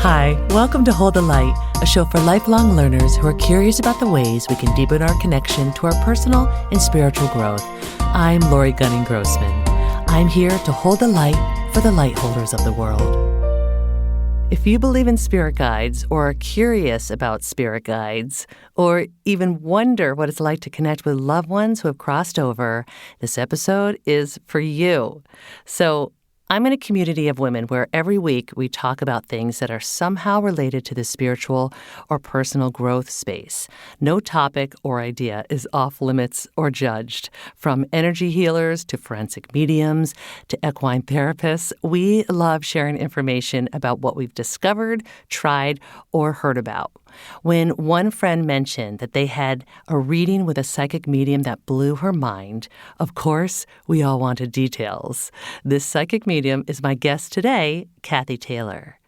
Hi, welcome to Hold the Light, a show for lifelong learners who are curious about the ways we can deepen our connection to our personal and spiritual growth. I'm Lori Gunning-Grossman. I'm here to hold the light for the light holders of the world. If you believe in spirit guides or are curious about spirit guides or even wonder what it's like to connect with loved ones who have crossed over, this episode is for you. So I'm in a community of women where every week we talk about things that are somehow related to the spiritual or personal growth space. No topic or idea is off limits or judged. From energy healers to forensic mediums to equine therapists, we love sharing information about what we've discovered, tried, or heard about. When one friend mentioned that they had a reading with a psychic medium that blew her mind, of course, we all wanted details. This psychic medium is my guest today, Kathy Taylor.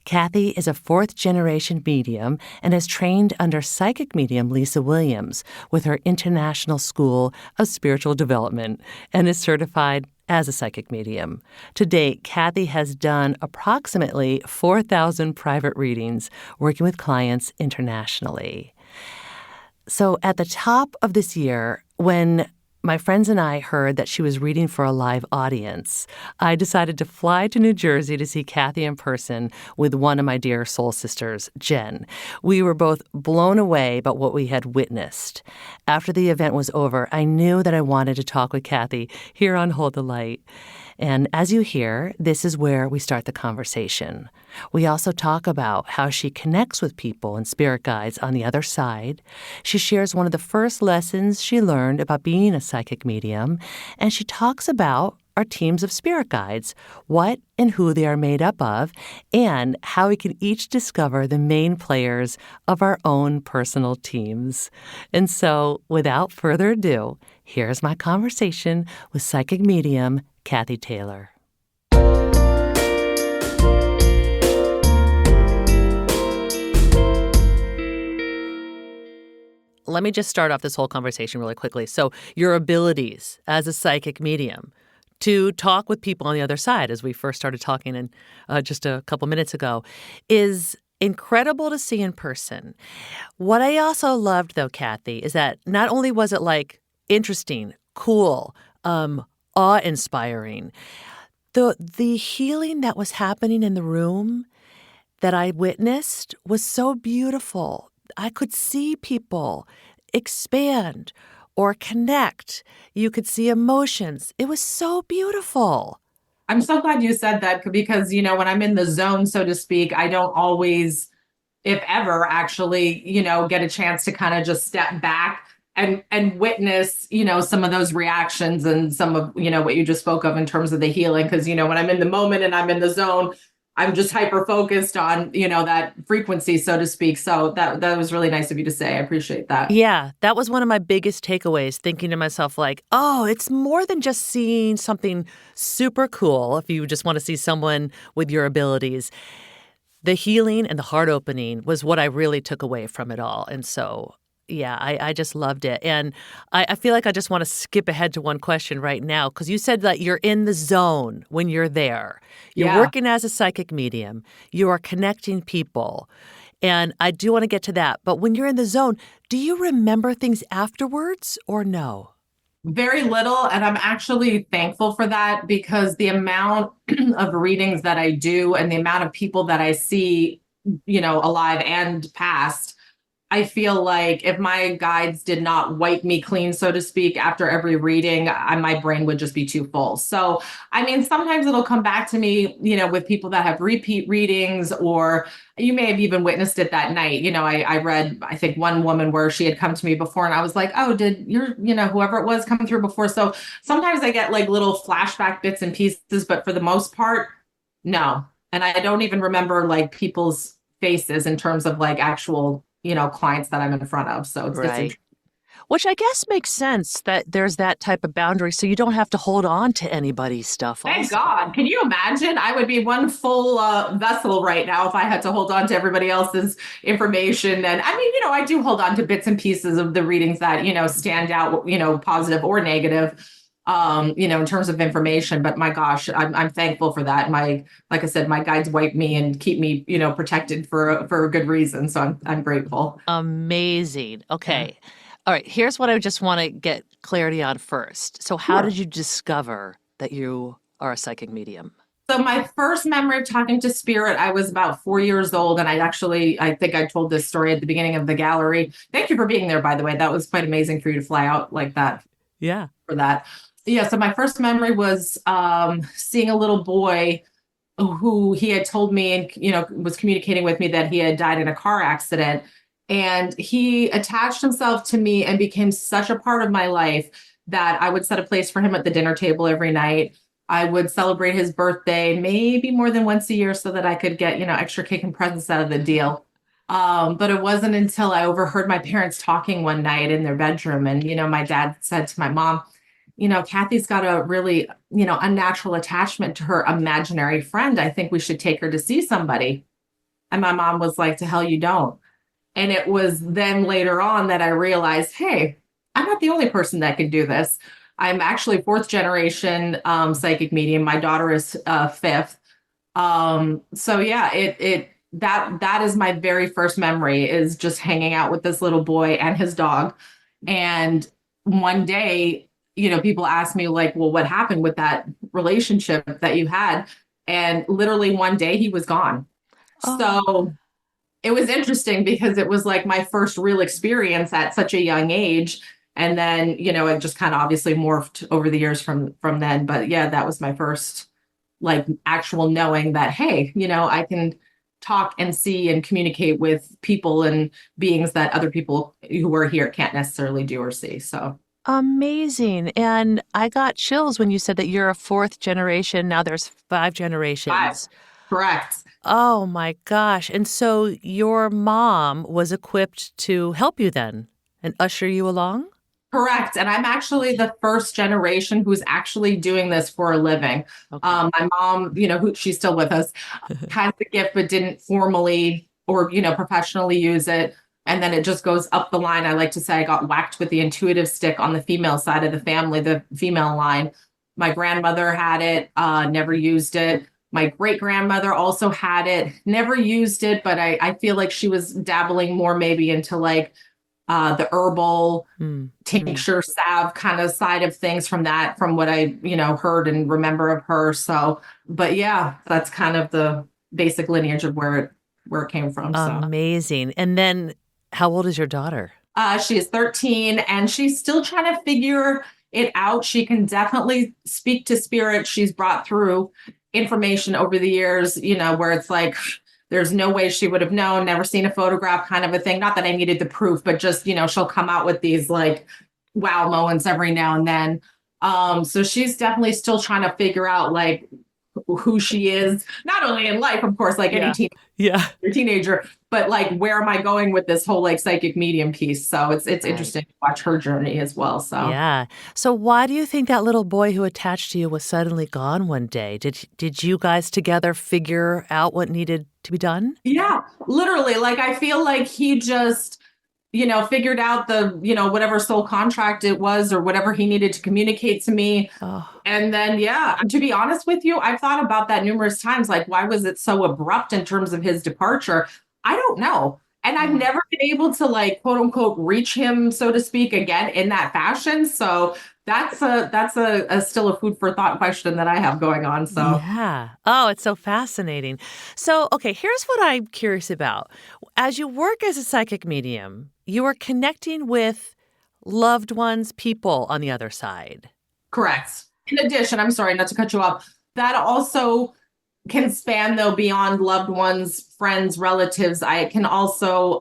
Kathy is a fourth-generation medium and has trained under psychic medium Lisa Williams with her International School of Spiritual Development and is certified as a psychic medium. To date, Kathy has done approximately 4,000 private readings working with clients internationally. So at the top of this year, when my friends and I heard that she was reading for a live audience, I decided to fly to New Jersey to see Kathy in person with one of my dear soul sisters, Jen. We were both blown away by what we had witnessed. After the event was over, I knew that I wanted to talk with Kathy here on Hold the Light. And as you hear, this is where we start the conversation. We also talk about how she connects with people and spirit guides on the other side. She shares one of the first lessons she learned about being a psychic medium, and she talks about our teams of spirit guides, what and who they are made up of, and how we can each discover the main players of our own personal teams. And so, without further ado, here's my conversation with psychic medium Kathy Taylor. Let me just start off this whole conversation really quickly. So your abilities as a psychic medium to talk with people on the other side, as we first started talking in just a couple minutes ago, is incredible to see in person. What I also loved, though, Kathy, is that not only was it like interesting, cool, awe-inspiring, the healing that was happening in the room that I witnessed was so beautiful. I could see people expand or connect. You could see emotions. It was so beautiful. I'm so glad you said that because, when I'm in the zone, so to speak, I don't always, if ever, actually, get a chance to kind of just step back and witness, some of those reactions and some of, what you just spoke of in terms of the healing. Because, when I'm in the moment and I'm in the zone, I'm just hyper focused on, that frequency, so to speak. So that was really nice of you to say. I appreciate that. Yeah, that was one of my biggest takeaways, thinking to myself like, oh, it's more than just seeing something super cool. If you just want to see someone with your abilities, the healing and the heart opening was what I really took away from it all. And so, yeah, I just loved it. And I feel like I just want to skip ahead to one question right now, because you said that you're in the zone when you're there. You're working as a psychic medium. You are connecting people. And I do want to get to that. But when you're in the zone, do you remember things afterwards or no? Very little. And I'm actually thankful for that, because the amount of readings that I do and the amount of people that I see, alive and past, I feel like if my guides did not wipe me clean, so to speak, after every reading, my brain would just be too full. So, sometimes it'll come back to me, with people that have repeat readings, or you may have even witnessed it that night. I read, I think, one woman where she had come to me before and I was like, oh, did your, whoever it was come through before? So sometimes I get like little flashback bits and pieces, but for the most part, no. And I don't even remember like people's faces in terms of like actual clients that I'm in front of. So it's right. just Which I guess makes sense that there's that type of boundary, so you don't have to hold on to anybody's stuff. Thank God. Can you imagine? I would be one full vessel right now if I had to hold on to everybody else's information. And I do hold on to bits and pieces of the readings that, stand out, positive or negative. in terms of information. But my gosh, I'm thankful for that. Like I said, my guides wipe me and keep me, protected for a good reason. So I'm grateful. Amazing. Yeah. Okay. All right. Here's what I just want to get clarity on first. So, how Sure. did you discover that you are a psychic medium? So my first memory of talking to spirit, I was about 4 years old, and I think I told this story at the beginning of the gallery. Thank you for being there, by the way. That was quite amazing for you to fly out like that Yeah. for that. Yeah. So my first memory was seeing a little boy who he had told me and was communicating with me that he had died in a car accident, and he attached himself to me and became such a part of my life that I would set a place for him at the dinner table every night. I would celebrate his birthday maybe more than once a year so that I could get extra cake and presents out of the deal. But it wasn't until I overheard my parents talking one night in their bedroom, and my dad said to my mom, Kathy's got a really, unnatural attachment to her imaginary friend. I think we should take her to see somebody. And my mom was like, to hell you don't. And it was then later on that I realized, hey, I'm not the only person that can do this. I'm actually fourth generation psychic medium. My daughter is fifth. So yeah, that is my very first memory, is just hanging out with this little boy and his dog. And one day, people ask me like, well, what happened with that relationship that you had? And literally one day he was gone. Oh, So it was interesting because it was like my first real experience at such a young age. And then, it just kind of obviously morphed over the years from then. But yeah, that was my first like actual knowing that, hey, I can talk and see and communicate with people and beings that other people who are here can't necessarily do or see. So amazing. And I got chills when you said that you're a fourth generation. Now there's five five, generations. correct. Oh my gosh. And so your mom was equipped to help you then and usher you along? Correct. And I'm actually the first generation who's actually doing this for a living. Okay. My mom, who she's still with us, has the gift, but didn't formally or, professionally use it. And then it just goes up the line. I like to say I got whacked with the intuitive stick on the female side of the family, the female line. My grandmother had it, never used it. My great grandmother also had it, never used it, but I feel like she was dabbling more maybe into like the herbal Mm. tincture salve kind of side of things from what I, heard and remember of her. So, but yeah, that's kind of the basic lineage of where it came from. So, Amazing. And then how old is your daughter? she is 13 and she's still trying to figure it out. She can definitely speak to spirit. She's brought through information over the years, where it's like, there's no way she would have known, never seen a photograph kind of a thing. Not that I needed the proof, but just, she'll come out with these like wow moments every now and then. So she's definitely still trying to figure out like who she is, not only in life, of course, like any Yeah. Yeah. teenager, but like where am I going with this whole like psychic medium piece? So it's Right. interesting to watch her journey as well. So Yeah. So why do you think that little boy who attached to you was suddenly gone one day? Did you guys together figure out what needed to be done? yeah, literally, like I feel like he just figured out the, whatever soul contract it was or whatever he needed to communicate to me. Oh, And then, yeah, to be honest with you, I've thought about that numerous times. Like, why was it so abrupt in terms of his departure? I don't know. And I've yeah. never been able to like, quote unquote, reach him, so to speak, again in that fashion. So that's a still a food for thought question that I have going on. So Yeah. Oh, it's so fascinating. So, okay, here's what I'm curious about. As you work as a psychic medium, you are connecting with loved ones, people on the other side. correct. In addition, I'm sorry not to cut you off. That also can span though beyond loved ones, friends, relatives. I can also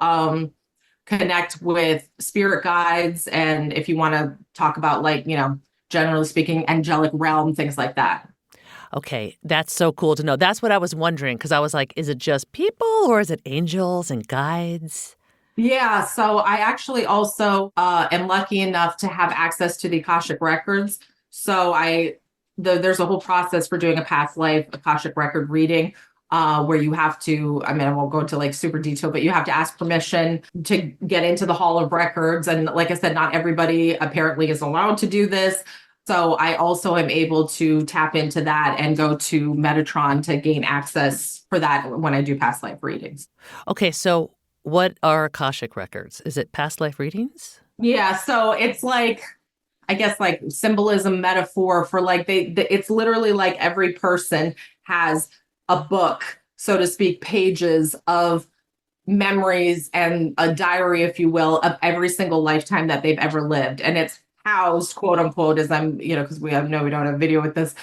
connect with spirit guides, and if you want to talk about like generally speaking, angelic realm, things like that. Okay, that's so cool to know. That's what I was wondering because I was like, is it just people or is it angels and guides? Yeah, so I actually also am lucky enough to have access to the Akashic records. So there's a whole process for doing a past life Akashic record reading, where you have to, I mean, I won't go into like super detail, but you have to ask permission to get into the Hall of Records. And like I said, not everybody apparently is allowed to do this. So I also am able to tap into that and go to Metatron to gain access for that when I do past life readings. Okay, so what are Akashic records? Is it past life readings? Yeah, so it's like, I guess, like symbolism, metaphor for like it's literally like every person has a book, so to speak, pages of memories and a diary, if you will, of every single lifetime that they've ever lived. And it's housed, quote unquote, as I'm, because we don't have video with this,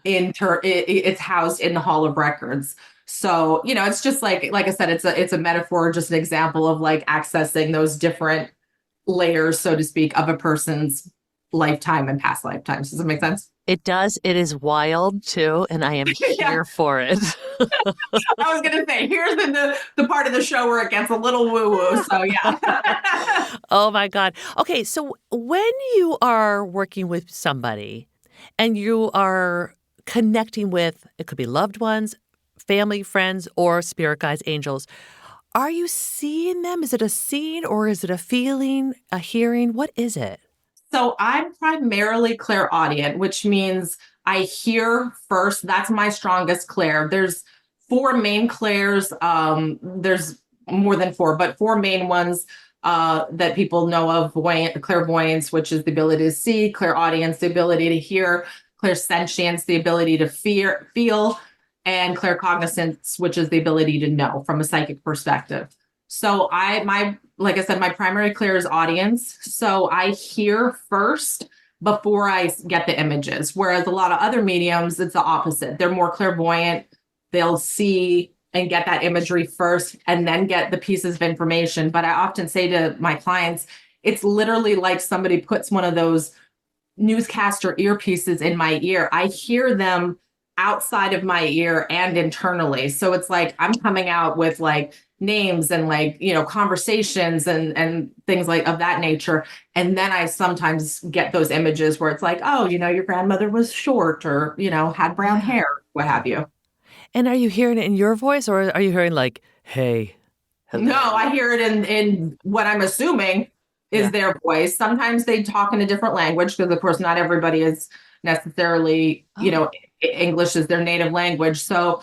it's housed in the Hall of Records. So, it's just like I said, it's a metaphor, just an example of like accessing those different layers, so to speak, of a person's lifetime and past lifetimes. Does that make sense? It does. It is wild too, and I am Yeah. here for it. I was gonna say, here's the part of the show where it gets a little woo-woo. So yeah. Oh my God. Okay, so when you are working with somebody and you are connecting with, it could be loved ones, family, friends, or spirit guides, angels, are you seeing them? Is it a scene or is it a feeling, a hearing? What is it? So I'm primarily clairaudient, which means I hear first. That's my strongest clair. There's four main clairs. There's more than four, but four main ones that people know of: clairvoyance, which is the ability to see; clairaudience, the ability to hear; clairsentience, the ability to feel; and claircognizance, which is the ability to know from a psychic perspective. So like I said, my primary clair is audience. So I hear first before I get the images. Whereas a lot of other mediums, it's the opposite. They're more clairvoyant. They'll see and get that imagery first and then get the pieces of information. But I often say to my clients, it's literally like somebody puts one of those newscaster earpieces in my ear. I hear them outside of my ear and internally. So it's like I'm coming out with like names and like, conversations and things like of that nature. And then I sometimes get those images where it's like, oh, your grandmother was short or, had brown Yeah. hair, what have you. And are you hearing it in your voice or are you hearing like, hey, hello? No, I hear it in what I'm assuming is Yeah. their voice. Sometimes they talk in a different language because, of course, not everybody is necessarily, Oh. English is their native language. So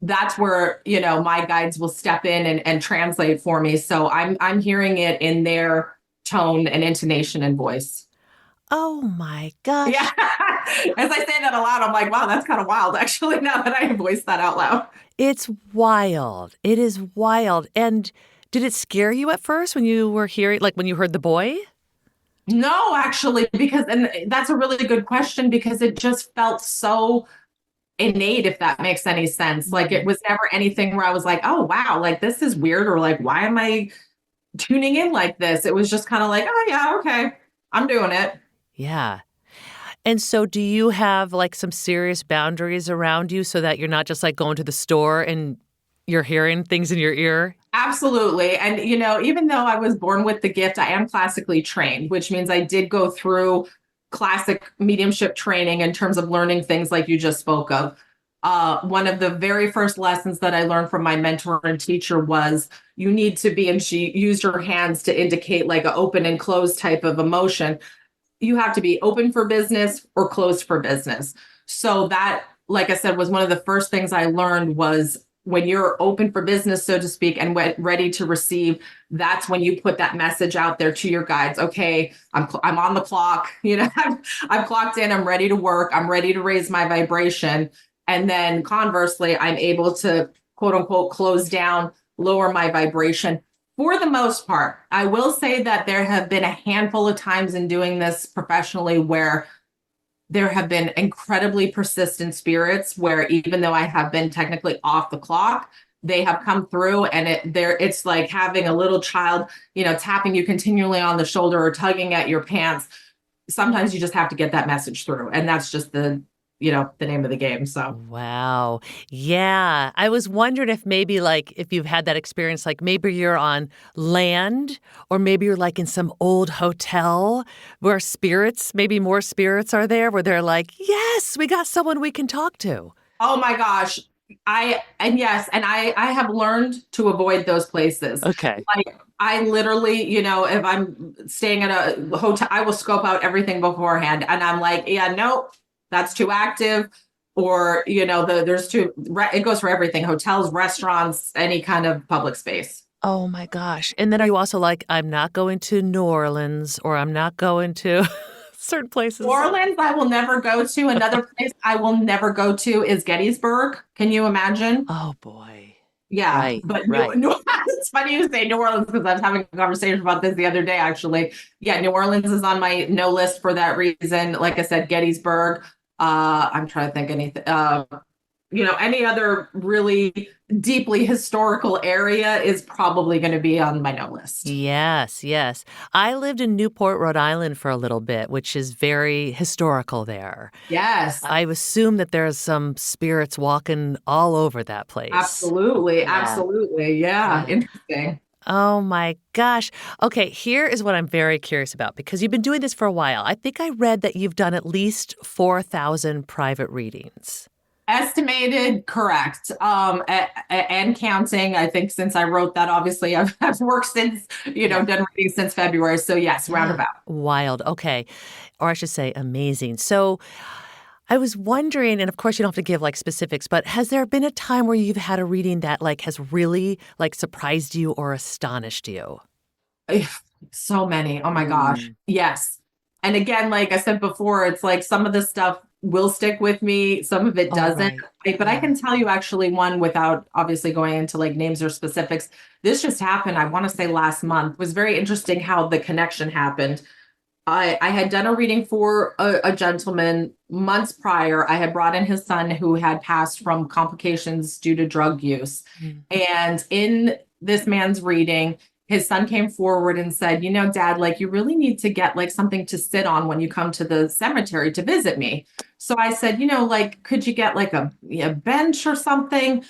that's where, my guides will step in and translate for me. So I'm hearing it in their tone and intonation and voice. Oh my Yeah. gosh. As I say that aloud, I'm like, wow, that's kind of wild, actually, now that I voiced that out loud. It's wild. It is wild. And did it scare you at first when you were hearing, like when you heard the boy? No, actually, and that's a really good question because it just felt so innate, if that makes any sense. Like it Mhm. was never anything where I was like, oh, wow, like this is weird, or like, why am I tuning in like this? It was just kind of like, oh, yeah, okay, I'm doing it. Yeah. And so do you have like some serious boundaries around you so that you're not just like going to the store and you're hearing things in your ear? Absolutely. And, even though I was born with the gift, I am classically trained, which means I did go through classic mediumship training in terms of learning things like you just spoke of. One of the very first lessons that I learned from my mentor and teacher was you need to be, and she used her hands to indicate like an open and closed type of emotion. You have to be open for business or closed for business. So that, like I said, was one of the first things I learned was when you're open for business, so to speak, and ready to receive, that's when you put that message out there to your guides. Okay, I'm on the clock. I've clocked in. I'm ready to work. I'm ready to raise my vibration. And then conversely, I'm able to quote unquote close down, lower my vibration. For the most part, I will say that there have been a handful of times in doing this professionally where there have been incredibly persistent spirits where even though I have been technically off the clock, they have come through and it's like having a little child, tapping you continually on the shoulder or tugging at your pants. Sometimes you just have to get that message through. And that's just the name of the game. So Wow. Yeah. I was wondering if maybe like if you've had that experience, like maybe you're on land or maybe you're like in some old hotel where spirits, maybe more spirits are there where they're like, yes, we got someone we can talk to. oh my gosh. I have learned to avoid those places. Okay. Like I literally, if I'm staying at a hotel, I will scope out everything beforehand, and I'm like, yeah, nope, that's too active, or there's too. It goes for everything: hotels, restaurants, any kind of public space. Oh my gosh. And then are you also like, I'm not going to New Orleans or I'm not going to certain New places? Orleans, I will never go to. Another place I will never go to is Gettysburg. Can you imagine? Oh boy. Yeah, Right, but right. It's funny you say New Orleans because I was having a conversation about this the other day, actually. Yeah, New Orleans is on my no list for that reason. Like I said, Gettysburg. I'm trying to think anything. Any other really deeply historical area is probably going to be on my no list. Yes, yes. I lived in Newport, Rhode Island for a little bit, which is very historical there. Yes, I assume that there's some spirits walking all over that place. absolutely, Yeah, absolutely. Yeah, yeah. interesting. Oh my gosh. Okay, here is what I'm very curious about because you've been doing this for a while. I think I read that you've done at least 4,000 private readings. Estimated, correct. And counting. I think since I wrote that, obviously I've worked since, Yeah. done reading since February. So yes, Yeah. roundabout. Wild. Okay. Or I should say amazing. So I was wondering, and of course you don't have to give like specifics, but has there been a time where you've had a reading that like has really like surprised you or astonished you? Ugh, so many. Oh my gosh. Mm. Yes. And again, like I said before, it's like some of the stuff will stick with me, some of it Oh, doesn't. right. But I Yeah. can tell you actually one without obviously going into like names or specifics. This just happened, I want to say last month. It was very interesting how the connection happened. I had done a reading for a gentleman months prior. I had brought in his son who had passed from complications due to drug use. Mm. And in this man's reading, his son came forward and said, Dad, like you really need to get like something to sit on when you come to the cemetery to visit me. So I said, like, could you get like a bench or something?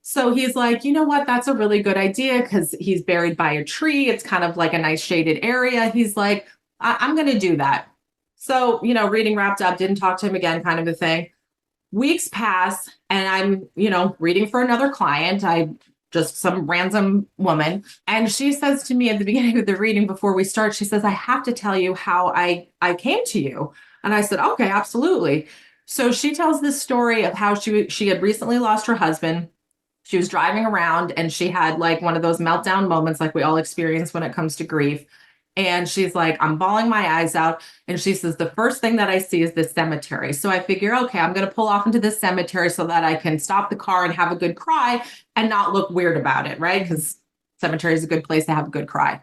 So he's like, you know what? That's a really good idea because he's buried by a tree. It's kind of like a nice shaded area. He's like, I'm going to do that. So, reading wrapped up, didn't talk to him again, kind of a thing. Weeks pass, and I'm, reading for another client. I just some random woman. And she says to me at the beginning of the reading before we start, she says, I have to tell you how I came to you. And I said, okay, absolutely. So she tells this story of how she had recently lost her husband. She was driving around and she had like one of those meltdown moments like we all experience when it comes to grief. And she's like, I'm bawling my eyes out. And she says, the first thing that I see is this cemetery. So I figure, okay, I'm going to pull off into this cemetery so that I can stop the car and have a good cry and not look weird about it, right? Because cemetery is a good place to have a good cry.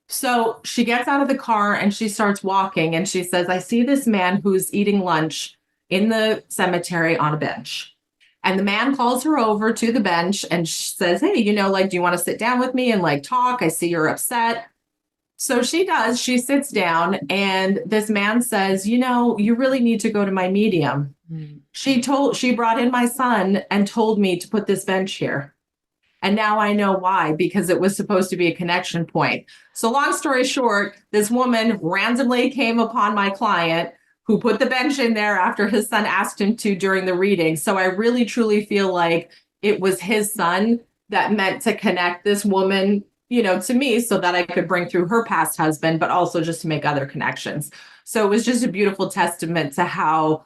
So she gets out of the car and she starts walking and she says, I see this man who's eating lunch in the cemetery on a bench. And the man calls her over to the bench and says, hey, like, do you want to sit down with me and like talk? I see you're upset. So she does. She sits down, and this man says, you really need to go to my medium. Mm. She brought in my son and told me to put this bench here. And now I know why, because it was supposed to be a connection point. So, long story short, this woman randomly came upon my client who put the bench in there after his son asked him to during the reading. So, I really truly feel like it was his son that meant to connect this woman, to me so that I could bring through her past husband, but also just to make other connections. So, it was just a beautiful testament to how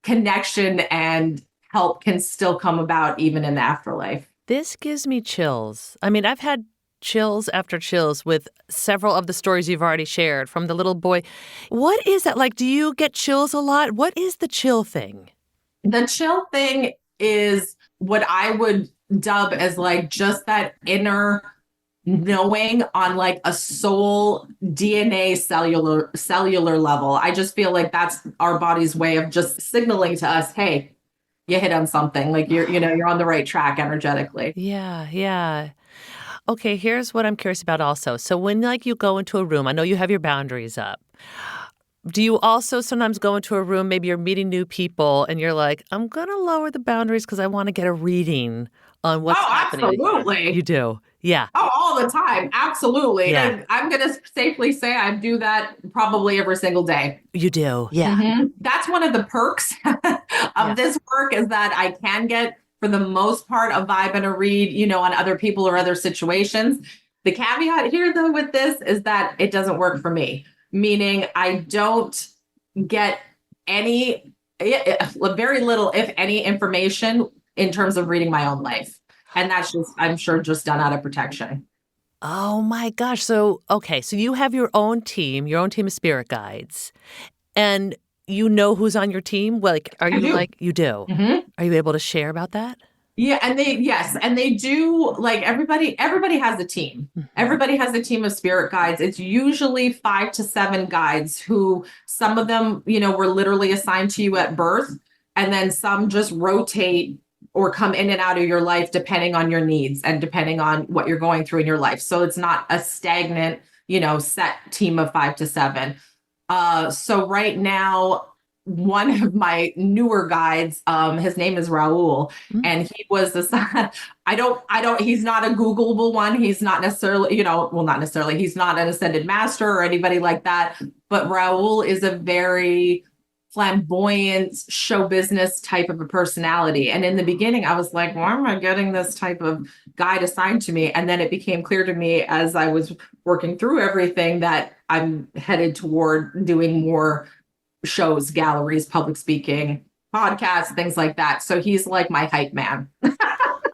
connection and help can still come about even in the afterlife. This gives me chills. I mean, I've had chills after chills with several of the stories you've already shared from the little boy. What is that like? Do you get chills a lot? What is the chill thing? The chill thing is what I would dub as like just that inner knowing on like a soul DNA cellular level. I just feel like that's our body's way of just signaling to us, hey, you hit on something. Like you're on the right track energetically. Yeah, yeah. Okay, here's what I'm curious about also. So when like you go into a room, I know you have your boundaries up. Do you also sometimes go into a room, maybe you're meeting new people and you're like, I'm going to lower the boundaries because I want to get a reading on what's Oh, happening in here. You absolutely. do. Yeah. Oh, all the time. Absolutely. Yeah. And I'm going to safely say I do that probably every single day. You do. Yeah. That's one of the perks Yeah. of this work is that I can get for the most part, a vibe and a read, on other people or other situations. The caveat here, though, with this is that it doesn't work for me, meaning I don't get very little, if any, information in terms of reading my own life. And that's just, I'm sure, just done out of protection. Oh my gosh. So, okay. So you have your own team of spirit guides, and you know who's on your team? Well, like, are I you do. like, you do? Mhm. Are you able to share about that? Yeah, and they do, like, everybody has a team. Mhm. Everybody has a team of spirit guides. It's usually 5 to 7 guides who, some of them, were literally assigned to you at birth, and then some just rotate or come in and out of your life depending on your needs and depending on what you're going through in your life. So it's not a stagnant, set team of 5 to 7. So right now, one of my newer guides, his name is Raul, Mm. and he was the son. He's not a Googleable one. He's not necessarily, well, not necessarily, he's not an ascended master or anybody like that. But Raul is a very flamboyant show business type of a personality. And in the beginning, I was like, why am I getting this type of guide assigned to me? And then it became clear to me as I was working through everything that I'm headed toward doing more shows, galleries, public speaking, podcasts, things like that. So he's like my hype man.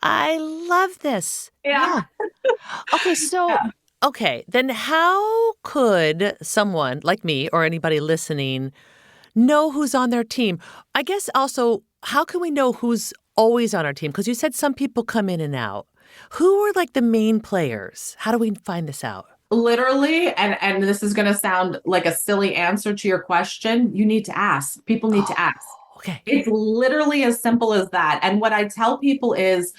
I love this. Yeah. Yeah. Okay. So, okay. Then how could someone like me or anybody listening know who's on their team? I guess also, how can we know who's always on our team? Because you said some people come in and out. Who are like the main players? How do we find this out? Literally, and this is going to sound like a silly answer to your question. You need to ask. People need to ask. Oh, okay. It's literally as simple as that. And what I tell people is,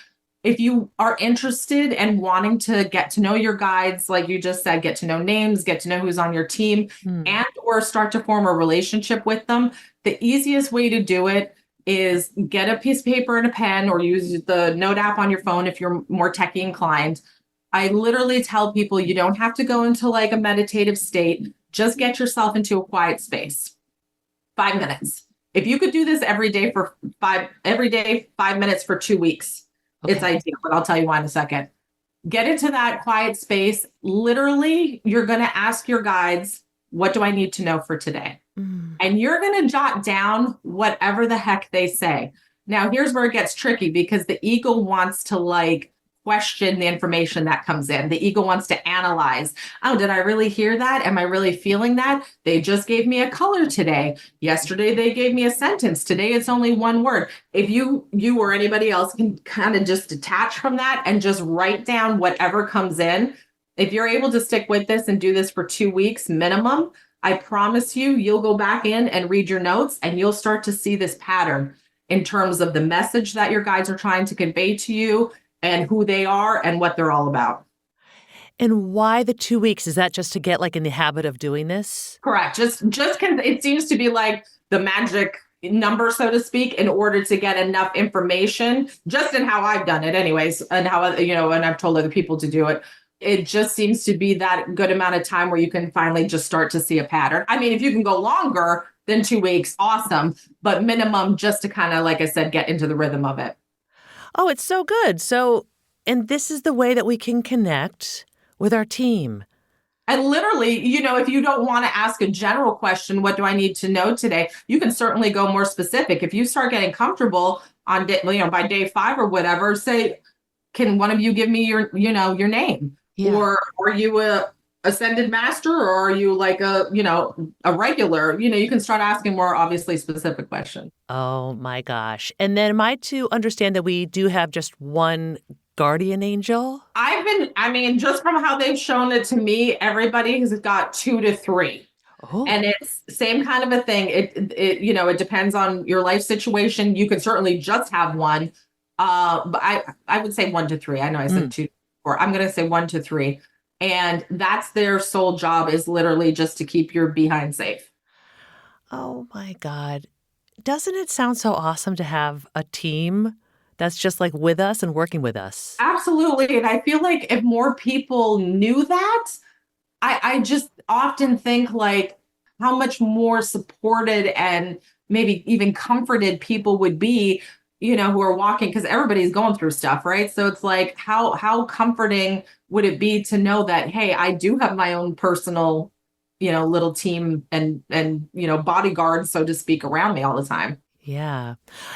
if you are interested and wanting to get to know your guides, like you just said, get to know names, get to know who's on your team, Hmm. and or start to form a relationship with them, the easiest way to do it is get a piece of paper and a pen, or use the note app on your phone if you're more techie inclined. I literally tell people, you don't have to go into like a meditative state. Just get yourself into a quiet space. 5 minutes. If you could do this every day, 5 minutes for 2 weeks, it's Okay. ideal, but I'll tell you why in a second. Get into that quiet space. Literally, you're going to ask your guides, what do I need to know for today? Mm. And you're going to jot down whatever the heck they say. Now, here's where it gets tricky, because the ego wants to like question the information that comes in. The ego wants to analyze. Oh, did I really hear that? Am I really feeling that? They just gave me a color today. Yesterday, they gave me a sentence. Today, it's only one word. If you or anybody else can kind of just detach from that and just write down whatever comes in, if you're able to stick with this and do this for 2 weeks minimum, I promise you'll go back in and read your notes, and you'll start to see this pattern in terms of the message that your guides are trying to convey to you, and who they are and what they're all about. And why the 2 weeks? Is that just to get like in the habit of doing this? Correct. It seems to be like the magic number, so to speak, in order to get enough information, just in how I've done it anyways, and how, and I've told other people to do it. It just seems to be that good amount of time where you can finally just start to see a pattern. I mean, if you can go longer than 2 weeks, awesome. But minimum, just to kind of, like I said, get into the rhythm of it. Oh, it's so good. So, and this is the way that we can connect with our team. And literally, if you don't want to ask a general question, what do I need to know today? You can certainly go more specific. If you start getting comfortable on by day 5 or whatever, say, can one of you give me your name? Yeah. Or are you a ascended master, or are you like a regular? You can start asking more obviously specific questions. Oh my gosh. And then am I to understand that we do have just one guardian angel? Just from how they've shown it to me, everybody has got 2 to 3. Oh. And it's same kind of a thing. It depends on your life situation. You could certainly just have one. But I would say 1 to 3. I know I said 2 or I'm going to say 1 to 3. And that's their sole job, is literally just to keep your behind safe. Oh my God. Doesn't it sound so awesome to have a team that's just like with us and working with us? Absolutely. And I feel like if more people knew that, I just often think like how much more supported and maybe even comforted people would be who are walking, because everybody's going through stuff, right? So it's like, how comforting would it be to know that, hey, I do have my own personal, little team and bodyguards, so to speak, around me all the time. Yeah.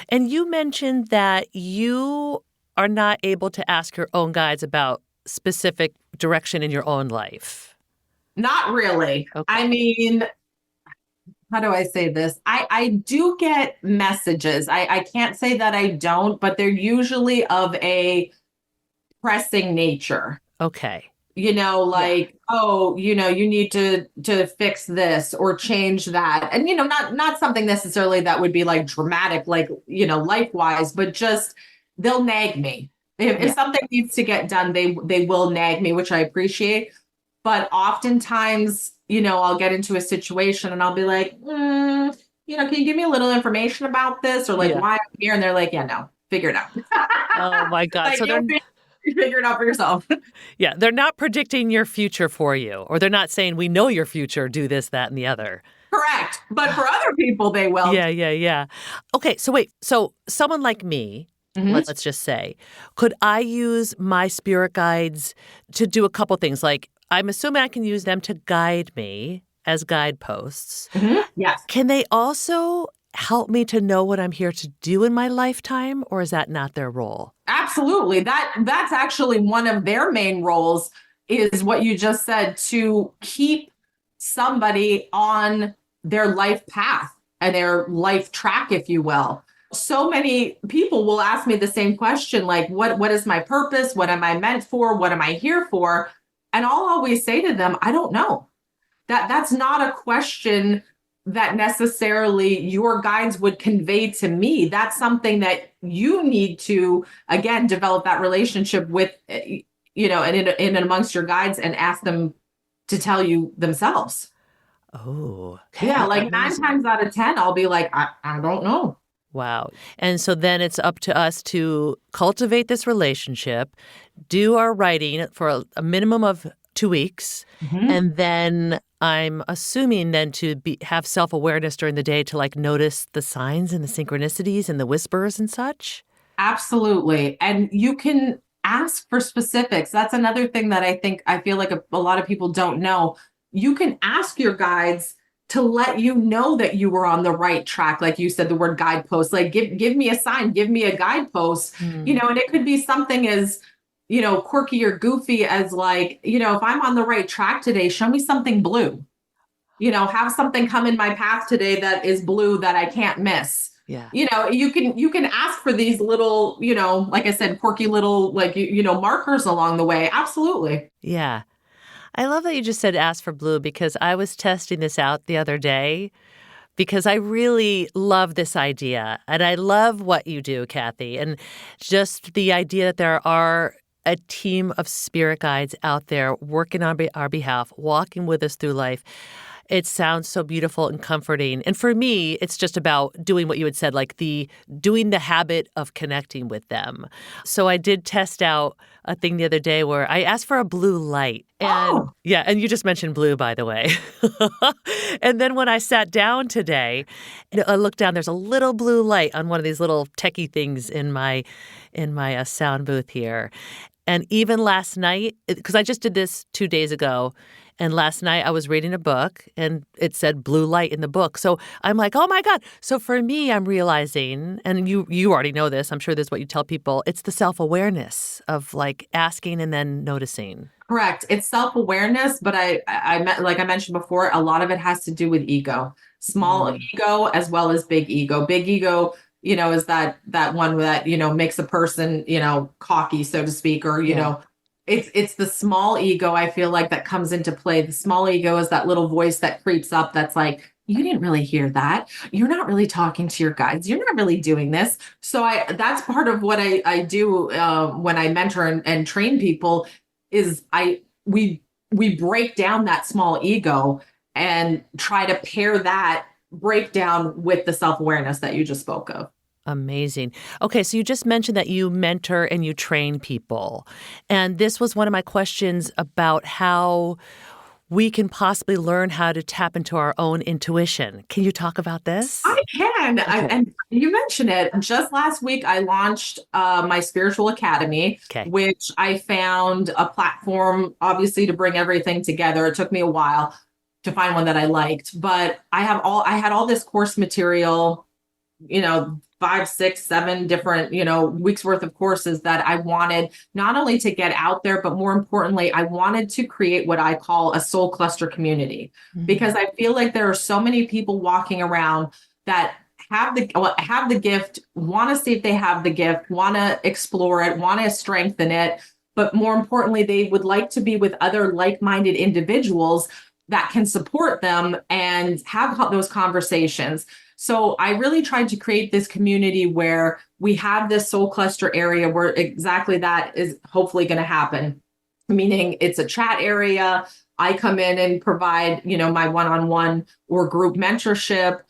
And you mentioned that you are not able to ask your own guides about specific direction in your own life. Not really. Okay. I mean, how do I say this? I do get messages. I can't say that I don't, but they're usually of a pressing nature. Okay. Yeah. Like, oh, you need to fix this or change that. And not something necessarily that would be like dramatic, like, life wise, but just they'll nag me. If Yeah. something needs to get done, they will nag me, which I appreciate. But oftentimes, I'll get into a situation and I'll be like, can you give me a little information about this? Or like, Yeah. why I'm here? And they're like, yeah, no, figure it out. Oh my God. Like, So they're you figure it out for yourself. yeah, they're not predicting your future for you, or they're not saying we know your future, do this, that, and the other. Correct. But for other people, they will. Yeah, yeah, yeah. Okay, so wait. So someone like me, Mhm. let's just say, could I use my spirit guides to do a couple things? Like, I'm assuming I can use them to guide me as guideposts. Yes, Can they also help me to know what I'm here to do in my lifetime, or is that not their role? absolutely. That's actually one of their main roles, is what you just said, to keep somebody on their life path and their life track, if you will. So many people will ask me the same question, like, what is my purpose? What am I meant for? What am I here for? And I'll always say to them, I don't know. That's not a question that necessarily your guides would convey to me. That's something that you need to, again, develop that relationship with, and in and amongst your guides, and ask them to tell you themselves. Oh, Yeah, okay. like nine Amazing. times out of 10, I'll be like, I don't know. Wow. And so then it's up to us to cultivate this relationship, do our writing for a minimum of 2 weeks, Mhm. and then I'm assuming then to have self-awareness during the day to like notice the signs and the synchronicities and the whispers and such. Absolutely. And you can ask for specifics. That's another thing that I feel like a lot of people don't know. You can ask your guides to let you know that you were on the right track. Like you said, the word guidepost, like give me a sign, give me a guidepost, Hmm. and it could be something as, quirky or goofy as like, if I'm on the right track today, show me something blue. Have something come in my path today that is blue that I can't miss. Yeah. You can ask for these little, like I said, quirky little, like, markers along the way. Absolutely. Yeah. I love that you just said ask for blue because I was testing this out the other day because I really love this idea and I love what you do, Kathy, and just the idea that there are a team of spirit guides out there working on our behalf, walking with us through life. It sounds so beautiful and comforting. And for me, it's just about doing what you had said, like doing the habit of connecting with them. So I did test out a thing the other day where I asked for a blue light. And Oh, yeah, and you just mentioned blue, by the way. And then when I sat down today, I looked down, there's a little blue light on one of these little techie things in my sound booth here. And even last night, because I just did this 2 days ago, and last night I was reading a book and it said blue light in the book. So I'm like, oh my God. So for me, I'm realizing, and you already know this, I'm sure this is what you tell people, it's the self-awareness of like asking and then noticing. correct. It's self-awareness, but like I mentioned before, a lot of it has to do with ego. Small Mm. ego as well as big ego. Big ego, is that one that, makes a person, cocky, so to speak, or, Yeah. it's the small ego, I feel like, that comes into play. The small ego is that little voice that creeps up that's like, you didn't really hear that. You're not really talking to your guides. You're not really doing this. So that's part of what I do when I mentor and train people, is we break down that small ego and try to pair that breakdown with the self-awareness that you just spoke of. Amazing. Okay, so you just mentioned that you mentor and you train people. And this was one of my questions about how we can possibly learn how to tap into our own intuition. Can you talk about this? I can. Okay. And you mentioned it. Just last week, I launched my Spiritual Academy, Okay. which I found a platform, obviously, to bring everything together. It took me a while to find one that I liked, but I had all this course material, 5, 6, 7 different, weeks worth of courses that I wanted not only to get out there, but more importantly, I wanted to create what I call a soul cluster community, because I feel like there are so many people walking around that have the gift, want to see if they have the gift, want to explore it, want to strengthen it. But more importantly, they would like to be with other like-minded individuals that can support them and have those conversations. So I really tried to create this community where we have this soul cluster area where exactly that is hopefully going to happen. Meaning it's a chat area. I come in and provide, my one-on-one or group mentorship.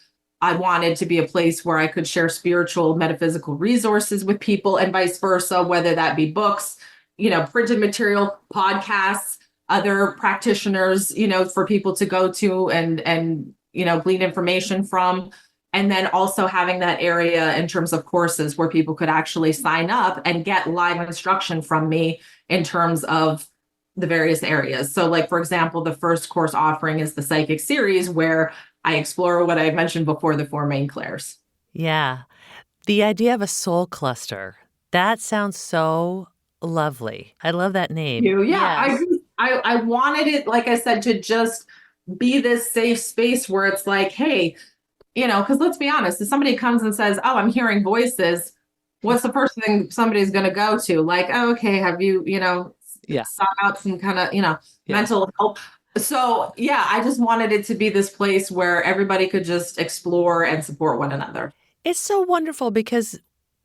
I wanted to be a place where I could share spiritual, metaphysical resources with people and vice versa, whether that be books, printed material, podcasts, other practitioners, for people to go to and glean information from. And then also having that area in terms of courses where people could actually sign up and get live instruction from me in terms of the various areas. So like, for example, the first course offering is the Psychic series, where I explore what I mentioned before, the 4 main clairs. Yeah. The idea of a soul cluster, that sounds so lovely. I love that name. Yeah, Yes. I wanted it, like I said, to just be this safe space where it's like, hey, because let's be honest, if somebody comes and says, oh, I'm hearing voices, what's the first thing somebody's going to go to? Like, oh, okay, have you, sought out some kind of, mental help? So, yeah, I just wanted it to be this place where everybody could just explore and support one another. It's so wonderful because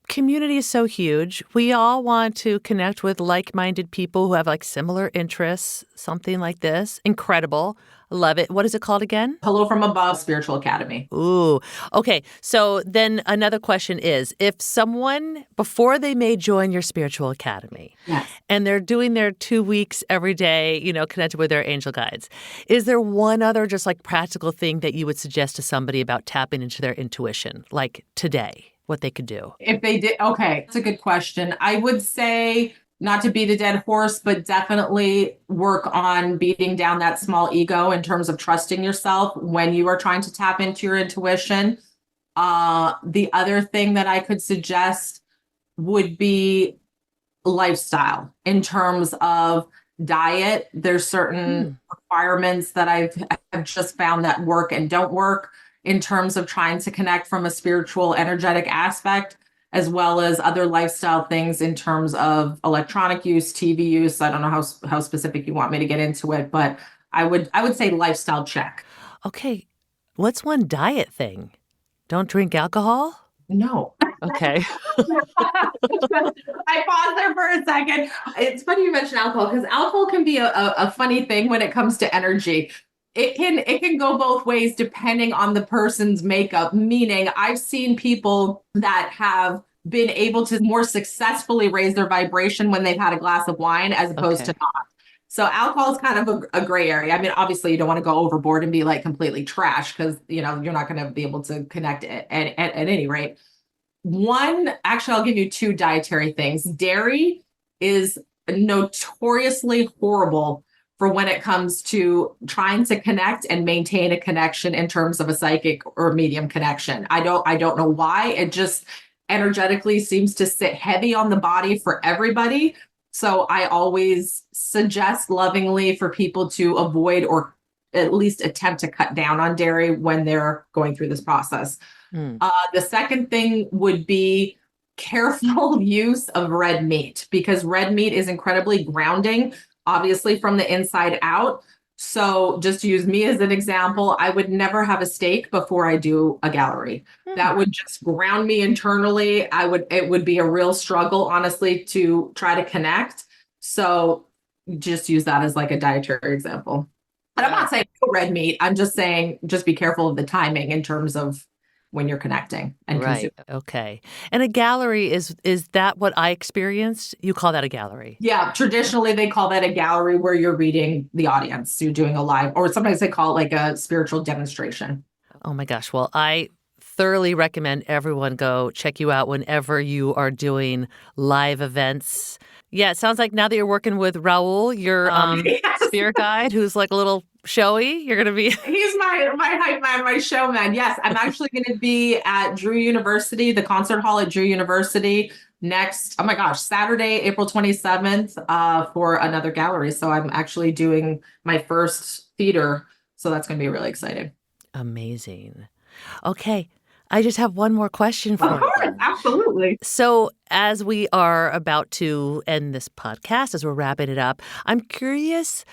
community is so huge. We all want to connect with like-minded people who have like similar interests, something like this. Incredible. Love it. What is it called again? Hello from Above Spiritual Academy. Ooh. Okay. So then another question is, if someone, before they may join your spiritual academy, Yes. and they're doing their 2 weeks every day, connected with their angel guides, is there one other just like practical thing that you would suggest to somebody about tapping into their intuition, like today, what they could do? If they did, okay, that's a good question. I would say, not to beat a dead horse, but definitely work on beating down that small ego in terms of trusting yourself when you are trying to tap into your intuition. The other thing that I could suggest would be lifestyle in terms of diet. There's certain requirements that I've just found that work and don't work in terms of trying to connect from a spiritual, energetic aspect, as well as other lifestyle things in terms of electronic use, TV use. I don't know how specific you want me to get into it, but I would say lifestyle check. Okay. What's one diet thing? Don't drink alcohol? No. Okay. I paused there for a second. It's funny you mentioned alcohol, because alcohol can be a funny thing when it comes to energy. It can go both ways depending on the person's makeup, meaning I've seen people that have been able to more successfully raise their vibration when they've had a glass of wine as opposed to not. So alcohol is kind of a gray area. I mean, obviously you don't want to go overboard and be like completely trash, because, you're not going to be able to connect it at any rate. Actually, I'll give you 2 dietary things. Dairy is notoriously horrible for when it comes to trying to connect and maintain a connection in terms of a psychic or medium connection. I don't know why. It just energetically seems to sit heavy on the body for everybody. So I always suggest lovingly for people to avoid or at least attempt to cut down on dairy when they're going through this process. The second thing would be careful use of red meat, because red meat is incredibly grounding, obviously from the inside out. So just to use me as an example, I would never have a steak before I do a gallery. That would just ground me internally. It would be a real struggle, honestly, to try to connect. So just use that as like a dietary example. But I'm not saying no red meat. I'm just saying, just be careful of the timing in terms of when you're connecting and Right. consuming. Okay. And a gallery is that what I experienced? You call that a gallery? Yeah, traditionally they call that a gallery where you're reading the audience. So you're doing a live, or sometimes they call it like a spiritual demonstration. Oh my gosh. Well, I thoroughly recommend everyone go check you out whenever you are doing live events. Yeah, it sounds like now that you're working with Raul, your Yes. spirit guide, who's like a little showy, you're going to be... He's my hype man, my showman. Yes, I'm actually going to be at Drew University, the concert hall at Drew University next, oh my gosh, Saturday, April 27th, for another gallery. So I'm actually doing my first theater. So that's going to be really exciting. Amazing. Okay. I just have one more question for Of course, you. absolutely. So as we are about to end this podcast, as we're wrapping it up, I'm curious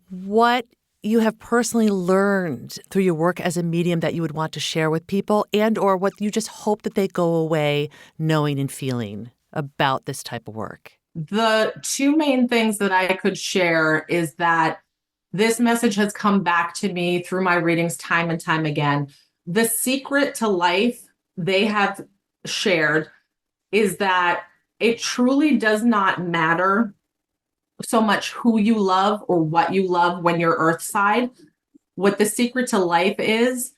what you have personally learned through your work as a medium that you would want to share with people, and or what you just hope that they go away knowing and feeling about this type of work. The two main things that I could share is that this message has come back to me through my readings time and time again. The secret to life they have shared is that it truly does not matter so much who you love or what you love when you're earthside. What the secret to life is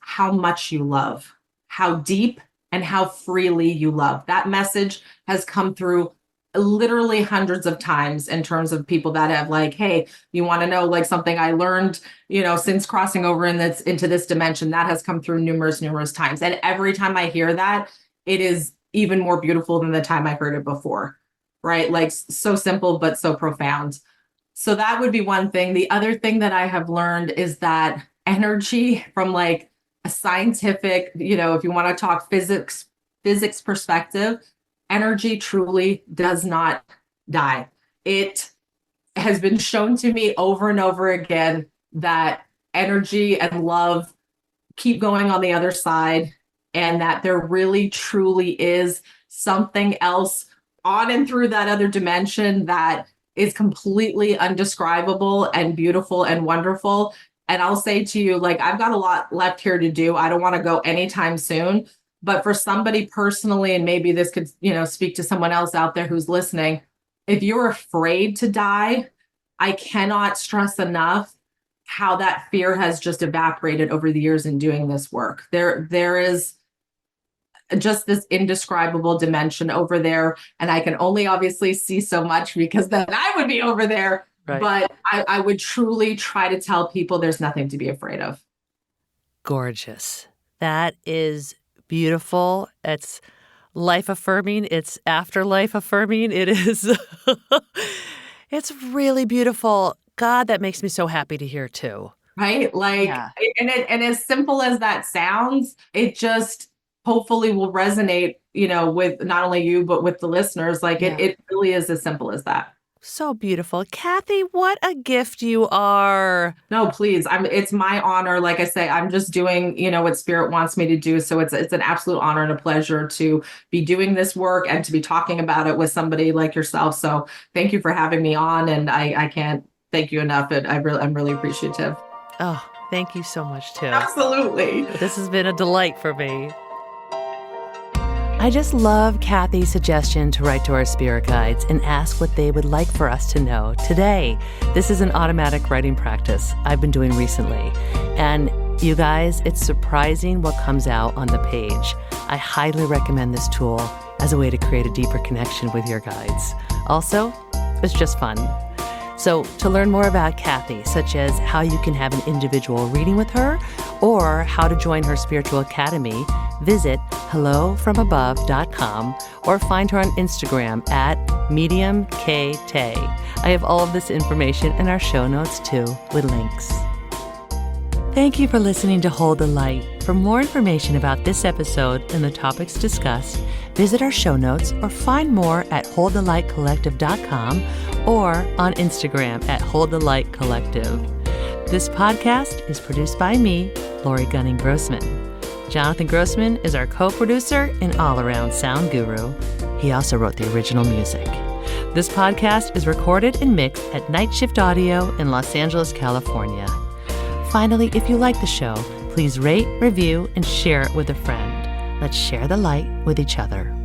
how much you love, how deep and how freely you love. That message has come through literally hundreds of times in terms of people that have like, hey, you want to know like something I learned, since crossing over into this dimension, that has come through numerous times. And every time I hear that, it is even more beautiful than the time I heard it before, right? Like so simple, but so profound. So that would be one thing. The other thing that I have learned is that energy from like a scientific, if you want to talk physics perspective, energy truly does not die. It has been shown to me over and over again that energy and love keep going on the other side, and that there really truly is something else on and through that other dimension that is completely undescribable and beautiful and wonderful. And I'll say to you, like, I've got a lot left here to do. I don't want to go anytime soon. But for somebody personally, and maybe this could, speak to someone else out there who's listening, if you're afraid to die, I cannot stress enough how that fear has just evaporated over the years in doing this work. There is just this indescribable dimension over there. And I can only obviously see so much because then I would be over there. Right. But I would truly try to tell people there's nothing to be afraid of. Gorgeous. That is beautiful. It's life affirming. It's afterlife affirming. It is. It's really beautiful. God, that makes me so happy to hear too. Right? Like, yeah. And as simple as that sounds, it just hopefully will resonate, with not only you, but with the listeners. Like it really is as simple as that. So beautiful. Kathy, what a gift you are. No, please. It's my honor. Like I say, I'm just doing, what Spirit wants me to do. So it's an absolute honor and a pleasure to be doing this work and to be talking about it with somebody like yourself. So thank you for having me on. And I can't thank you enough. I'm really appreciative. Oh, thank you so much too. Absolutely. This has been a delight for me. I just love Kathy's suggestion to write to our spirit guides and ask what they would like for us to know today. This is an automatic writing practice I've been doing recently. And you guys, it's surprising what comes out on the page. I highly recommend this tool as a way to create a deeper connection with your guides. Also, it's just fun. So to learn more about Kathy, such as how you can have an individual reading with her or how to join her spiritual academy, visit hellofromabove.com or find her on Instagram at mediumktay. I have all of this information in our show notes too, with links. Thank you for listening to Hold the Light. For more information about this episode and the topics discussed, visit our show notes or find more at holdthelightcollective.com or on Instagram at holdthelightcollective. This podcast is produced by me, Lori Gunning-Grossman. Jonathan Grossman is our co-producer and all-around sound guru. He also wrote the original music. This podcast is recorded and mixed at Night Shift Audio in Los Angeles, California. Finally, if you like the show, Please rate, review, and share it with a friend. Let's share the light with each other.